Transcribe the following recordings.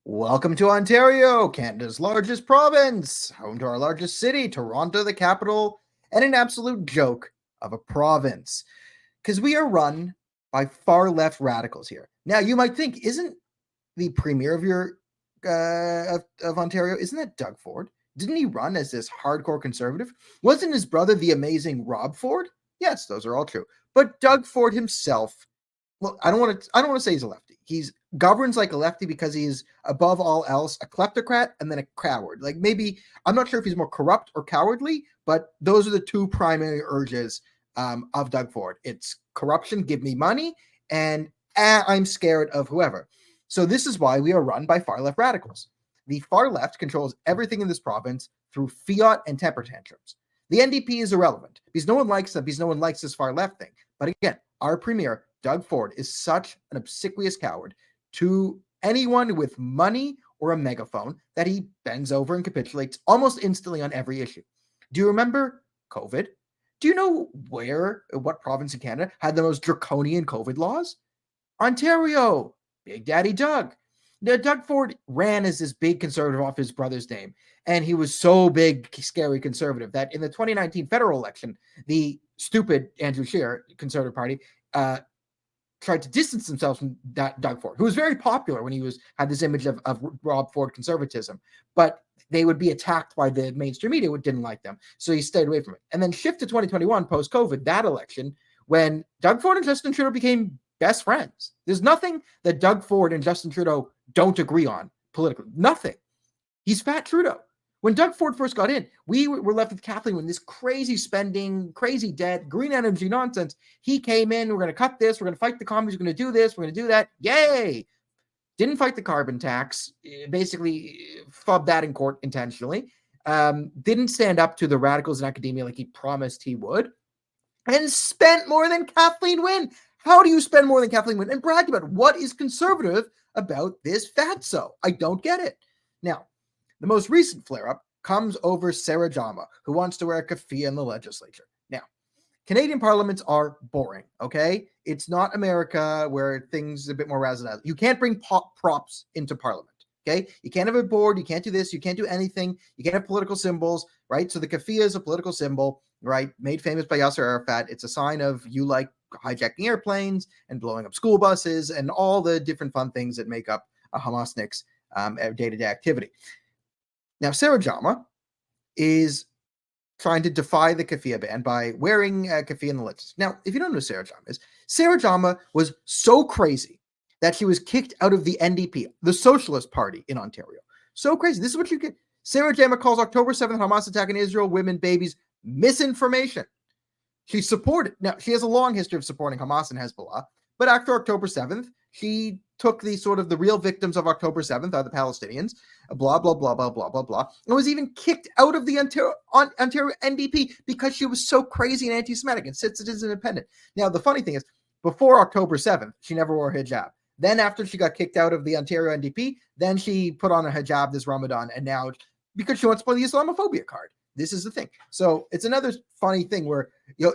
Welcome to Ontario, Canada's largest province, home to our largest city, Toronto, the capital, and an absolute joke of a province. Because we are run by far left radicals here. Now, you might think, isn't the premier of your of Ontario, isn't that Doug Ford? Didn't he run as this hardcore conservative? Wasn't his brother the amazing Rob Ford? Yes, those are all true. But Doug Ford himself, well, I don't want to say he's a lefty. He's governs like a lefty because he's above all else a kleptocrat and then a coward. Like maybe I'm not sure if he's more corrupt or cowardly, but those are the two primary urges of Doug Ford. It's corruption, give me money, and I'm scared of whoever. So this is why we are run by far left radicals. The far left controls everything in this province through fiat and temper tantrums. The NDP is irrelevant because no one likes them, because no one likes this far left thing. But again, our premier, Doug Ford, is such an obsequious coward to anyone with money or a megaphone that he bends over and capitulates almost instantly on every issue. Do you remember COVID? Do you know what province in Canada had the most draconian COVID laws? Ontario. Big Daddy Doug. Now, Doug Ford ran as this big conservative off his brother's name, and he was so big, scary conservative that in the 2019 federal election, the stupid Andrew Scheer Conservative Party tried to distance themselves from Doug Ford, who was very popular when he had this image of Rob Ford conservatism, but they would be attacked by the mainstream media who didn't like them, so he stayed away from it. And then shift to 2021, post-COVID, that election, when Doug Ford and Justin Trudeau became best friends. There's nothing that Doug Ford and Justin Trudeau don't agree on politically. Nothing. He's Fat Trudeau. When Doug Ford first got in, we were left with Kathleen with this crazy spending, crazy debt, green energy nonsense. He came in, we're going to cut this, we're going to fight the commies, we're going to do this, we're going to do that. Yay! Didn't fight the carbon tax, basically fubbed that in court intentionally. Didn't stand up to the radicals in academia like he promised he would. And spent more than Kathleen Wynne. How do you spend more than Kathleen Wynne? And bragged about it. What is conservative about this fatso? I don't get it. Now, the most recent flare-up comes over Sarah Jama, who wants to wear a keffiyeh in the legislature. Now, Canadian parliaments are boring, okay? It's not America where things are a bit more razzle-dazzle. You can't bring props into parliament, okay? You can't have a board. You can't do this. You can't do anything. You can't have political symbols, right? So the keffiyeh is a political symbol, right? Made famous by Yasser Arafat. It's a sign of you like hijacking airplanes and blowing up school buses and all the different fun things that make up a Hamasnik's day-to-day activity. Now, Sarah Jama is trying to defy the keffiyeh ban by wearing a keffiyeh in the legislature. Now, if you don't know who Sarah Jama is, Sarah Jama was so crazy that she was kicked out of the NDP, the Socialist Party in Ontario. So crazy. This is what you get. Sarah Jama calls October 7th Hamas attack in Israel, women, babies, misinformation. She supported. Now, she has a long history of supporting Hamas and Hezbollah, but after October 7th, she took the real victims of October 7th, the Palestinians, blah, blah, blah, blah, blah, blah, blah, and was even kicked out of the Ontario NDP because she was so crazy and anti-Semitic and sits as independent. Now, the funny thing is, before October 7th, she never wore a hijab. Then after she got kicked out of the Ontario NDP, then she put on a hijab this Ramadan, and now, because she wants to play the Islamophobia card. This is the thing. So it's another funny thing where, you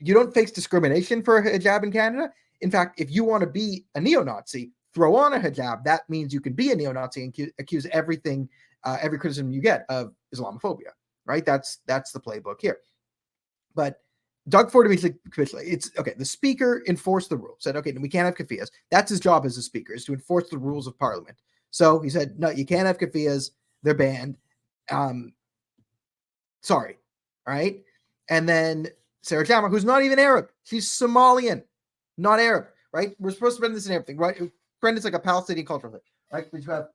don't face discrimination for a hijab in Canada. In fact, if you want to be a neo-Nazi, throw on a hijab. That means you can be a neo-Nazi and accuse everything, every criticism you get of Islamophobia, right? That's the playbook here. But Doug Ford immediately capitulated. It's okay. The speaker enforced the rule. Said, okay, we can't have keffiyehs. That's his job as a speaker, is to enforce the rules of Parliament. So he said, no, you can't have keffiyehs. They're banned. Sorry, right? And then Sarah Jama, who's not even Arab, she's Somalian, not Arab, right? We're supposed to bring this in everything, right? Brendan's like a Palestinian cultural thing, right? But you have,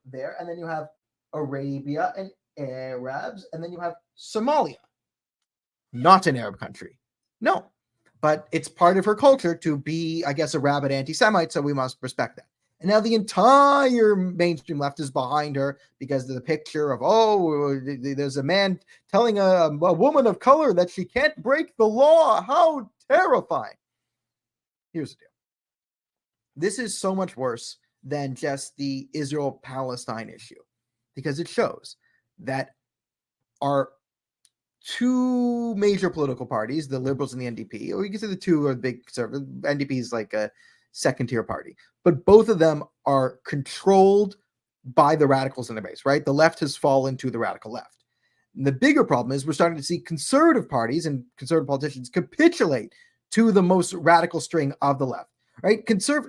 there, and then you have Arabia and Arabs, and then you have Somalia, not an Arab country. No, but it's part of her culture to be, I guess, a rabid anti-Semite, so we must respect that. And now the entire mainstream left is behind her because of the picture of, there's a man telling a woman of color that she can't break the law. How terrifying. Here's the deal. This is so much worse than just the Israel-Palestine issue because it shows that our two major political parties, the Liberals and the NDP, or you can say the two are the big conservative. NDP is like a second-tier party, but both of them are controlled by the radicals in the base, right? The left has fallen to the radical left. And the bigger problem is we're starting to see conservative parties and conservative politicians capitulate to the most radical string of the left, right?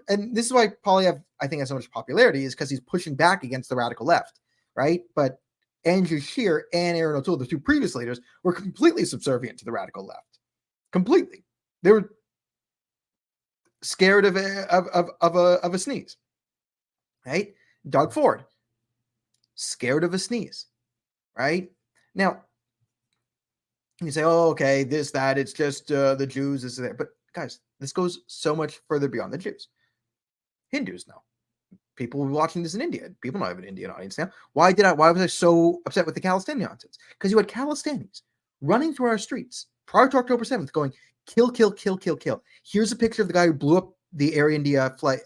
And this is why Poilievre, I think, has so much popularity, is because he's pushing back against the radical left, right? But Andrew Scheer and Aaron O'Toole, the two previous leaders, were completely subservient to the radical left. Completely. They were scared of a sneeze, right? Doug Ford, scared of a sneeze, right? Now, you say, oh, okay, this, that, it's just the Jews, this, that. But guys, this goes so much further beyond the Jews. Hindus know. People watching this in India. People know I have an Indian audience now. Why was I so upset with the Khalistani nonsense? Because you had Khalistanis running through our streets prior to October 7th going, kill, kill, kill, kill, kill. Here's a picture of the guy who blew up the Air India flight,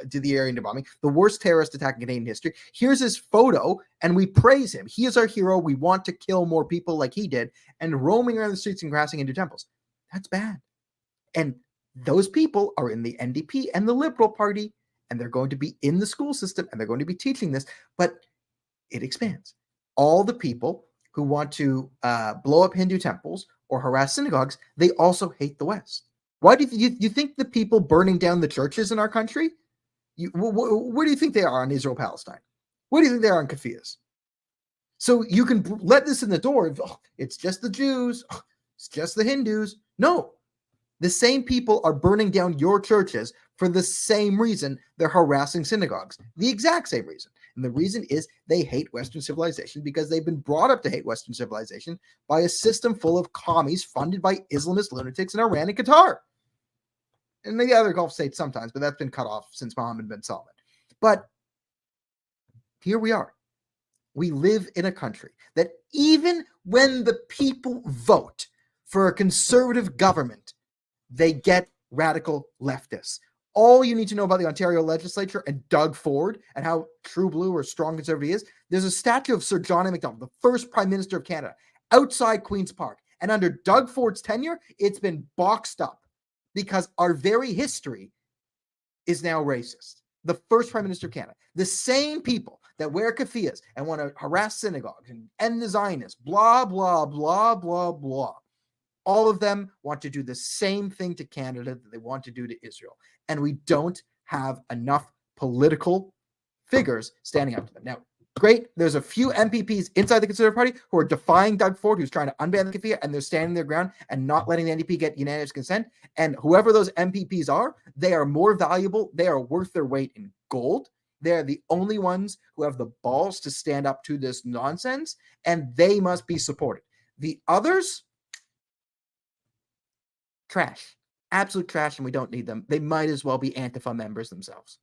did the Air India bombing, the worst terrorist attack in Canadian history. Here's his photo, and we praise him. He is our hero. We want to kill more people like he did, and roaming around the streets and grassing into temples. That's bad. And those people are in the NDP and the Liberal Party, and they're going to be in the school system, and they're going to be teaching this, but it expands. All the people who want to blow up Hindu temples or harass synagogues, they also hate the West. Why do you think the people burning down the churches in our country, where do you think they are on Israel-Palestine? Where do you think they are on keffiyehs? So you can let this in the door. Oh, it's just the Jews. Oh, it's just the Hindus. No. The same people are burning down your churches for the same reason they're harassing synagogues. The exact same reason. And the reason is they hate Western civilization because they've been brought up to hate Western civilization by a system full of commies funded by Islamist lunatics in Iran and Qatar. And maybe other Gulf states sometimes, but that's been cut off since Mohammed bin Salman. But here we are. We live in a country that even when the people vote for a conservative government, they get radical leftists. All you need to know about the Ontario legislature and Doug Ford and how true blue or strong conservative he is, there's a statue of Sir John A. Macdonald, the first Prime Minister of Canada, outside Queen's Park. And under Doug Ford's tenure, it's been boxed up because our very history is now racist. The first Prime Minister of Canada. The same people that wear keffiyehs and want to harass synagogues and end the Zionists, blah, blah, blah, blah, blah. All of them want to do the same thing to Canada that they want to do to Israel. And we don't have enough political figures standing up to them. Now, great, there's a few MPPs inside the Conservative Party who are defying Doug Ford, who's trying to unban the keffiyeh, and they're standing their ground and not letting the NDP get unanimous consent. And whoever those MPPs are, they are more valuable. They are worth their weight in gold. They're the only ones who have the balls to stand up to this nonsense, and they must be supported. The others, trash, absolute trash, and we don't need them. They might as well be Antifa members themselves.